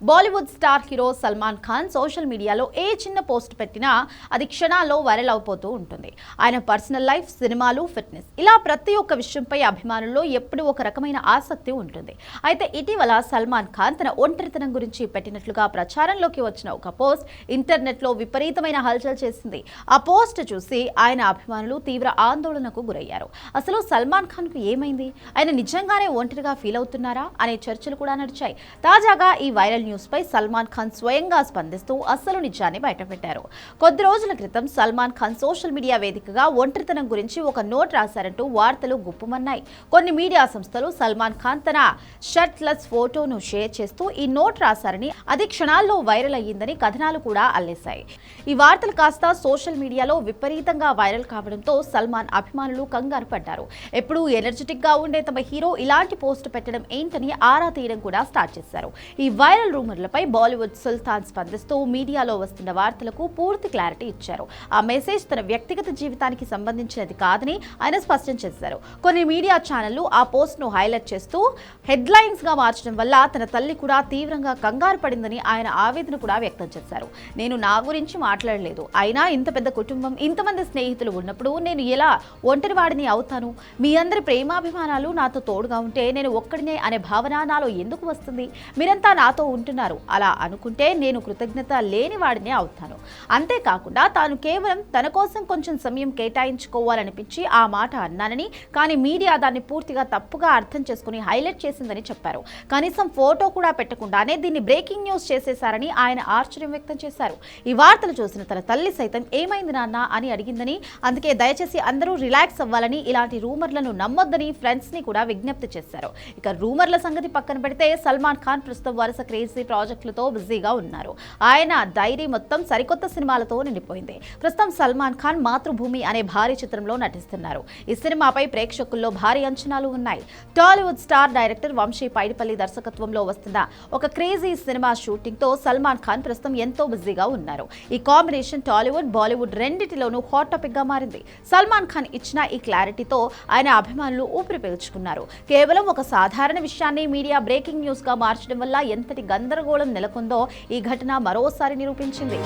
Bollywood star hero Salman Khan social మీడియాలో ఏ చిన్న post పెట్టినా అది క్షణాల్లో వైరల్ అయిపోతూ ఉంటుంది. ఆయన పర్సనల్ లైఫ్, సినిమాలు, ఫిట్నెస్ ఇలా ప్రతి ఒక్క విషయంపై అభిమానుల్లో ఎప్పుడూ ఒక రకమైన ఆసక్తి ఉంటుంది. అయితే ఇటీవల సల్మాన్ ఖాన్ తన ఒంటరితనం గురించి పెట్టినట్లుగా ప్రచారంలోకి వచ్చిన ఒక పోస్ట్ ఇంటర్నెట్లో విపరీతమైన హల్చల్ చేసింది. ఆ పోస్ట్ చూసి ఆయన అభిమానులు తీవ్ర ఆందోళనకు గురయ్యారు. అసలు సల్మాన్ ఖాన్ కు ఏమైంది? ఆయన నిజంగానే ఒంటరిగా ఫీల్ అవుతున్నారా అనే చర్చలు కూడా నడిచాయి. తాజాగా ఈ వైరల్ న్యూస్ పై సల్మాన్ ఖాన్ స్వయంగా స్పందిస్తూ అసలు నిజాన్ని బయటపెట్టారు. కొద్ది రోజుల క్రితం సల్మాన్ ఖాన్ సోషల్ మీడియా వేదికగా ఒంటరితనం గురించి ఒక నోట్ రాశారంటూ వార్తలు గుప్పుమన్నాయి. కొన్ని మీడియా సంస్థలు సల్మాన్ ఖాన్ తన షర్ట్లెస్ ఫోటోను షేర్ చేస్తూ ఈ నోట్ రాశారని, అది క్షణాల్లో వైరల్ అయ్యిందని కథనాలు కూడా అల్లేశాయి. ఈ వార్తలు కాస్త సోషల్ మీడియాలో విపరీతంగా వైరల్ కావడంతో సల్మాన్ అభిమానులు కంగారు పడ్డారు. ఎప్పుడూ ఎనర్జెటిక్ గా ఉండే తమ హీరో ఇలాంటి పోస్ట్ పెట్టడం ఏంటని ఆరా తీయడం కూడా స్టార్ట్ చేశారు. ఈ వైరల్ రూమర్లపై బాలీవుడ్ సుల్తాన్ స్పందిస్తూ మీడియాలో వస్తున్న వార్తలకు పూర్తి క్లారిటీ ఇచ్చారు. ఆ మెసేజ్ తన వ్యక్తిగత జీవితానికి సంబంధించినది కాదని ఆయన స్పష్టం చేశారు. కొన్ని మీడియా ఛానళ్లు ఆ పోస్ట్ ను హైలైట్ చేస్తూ హెడ్లైన్స్ గా మార్చడం వల్ల తన తల్లి కూడా తీవ్రంగా కంగారు పడిందని ఆయన ఆవేదన కూడా వ్యక్తం చేశారు. నేను నా గురించి మాట్లాడలేదు, అయినా ఇంత పెద్ద కుటుంబం, ఇంతమంది స్నేహితులు ఉన్నప్పుడు నేను ఎలా ఒంటరివాడిని అవుతాను? మీ అందరి ప్రేమాభిమానాలు నాతో తోడుగా ఉంటే నేను ఒక్కడినే అనే భావన నాలో ఎందుకు వస్తుంది? మీరంతా నాతో ఉంటున్నారు, అలా అనుకుంటే నేను కృతజ్ఞత లేని వాడినే అవుతాను. అంతేకాకుండా తాను కేవలం తన కోసం కొంచెం సమయం కేటాయించుకోవాలనిపించి ఆ మాట అన్నానని, కానీ మీడియా దాన్ని పూర్తిగా తప్పుగా అర్థం చేసుకుని హైలైట్ చేసిందని చెప్పారు. కనీసం ఫోటో కూడా పెట్టకుండానే దీన్ని బ్రేకింగ్ న్యూస్ చేసేశారని ఆయన ఆశ్చర్యం వ్యక్తం చేశారు. ఈ వార్తలు చూసిన తన తల్లి సైతం ఏమైంది నాన్న అని అడిగిందని, అందుకే దయచేసి అందరూ రిలాక్స్ అవ్వాలని, ఇలాంటి రూమర్లను నమ్మొద్దని ఫ్రెండ్స్ ని కూడా విజ్ఞప్తి చేశారు. ఇక రూమర్ల సంగతి పక్కన పెడితే సల్మాన్ ఖాన్ ప్రస్తుతం వరుస క్రేజీ ప్రాజెక్టులతో బిజీగా ఉన్నారు. ఆయన డైరీ మొత్తం సరికొత్త సినిమాలతో నిండిపోయింది. ప్రస్తుతం సల్మాన్ ఖాన్ మాతృభూమి అనే భారీ చిత్రంలో నటిస్తున్నారు. ఈ సినిమాపై ప్రేక్షకుల్లో భారీ అంచనాలు ఉన్నాయి. టాలీవుడ్ స్టార్ డైరెక్టర్ వంశీ పైడిపల్లి దర్శకత్వంలో వస్తున్న ఒక క్రేజీ సినిమా షూటింగ్ తో సల్మాన్ ఖాన్ ప్రస్తుతం ఎంతో బిజీగా ఉన్నారు. ఈ కాంబినేషన్ టాలీవుడ్, బాలీవుడ్ రెండిటిలోనూ హాట్ టాపిక్ గా మారింది. సల్మాన్ ఖాన్ ఇచ్చిన ఈ క్లారిటీతో ఆయన అభిమానులు ఊపిరి పీల్చుకున్నారు. కేవలం ఒక సాధారణ విషయాన్ని మీడియా బ్రేకింగ్ న్యూస్ గా మార్చడం వల్ల ఎంతటి గందరగోళం నెలకొందో ఈ ఘటన మరోసారి నిరూపించింది.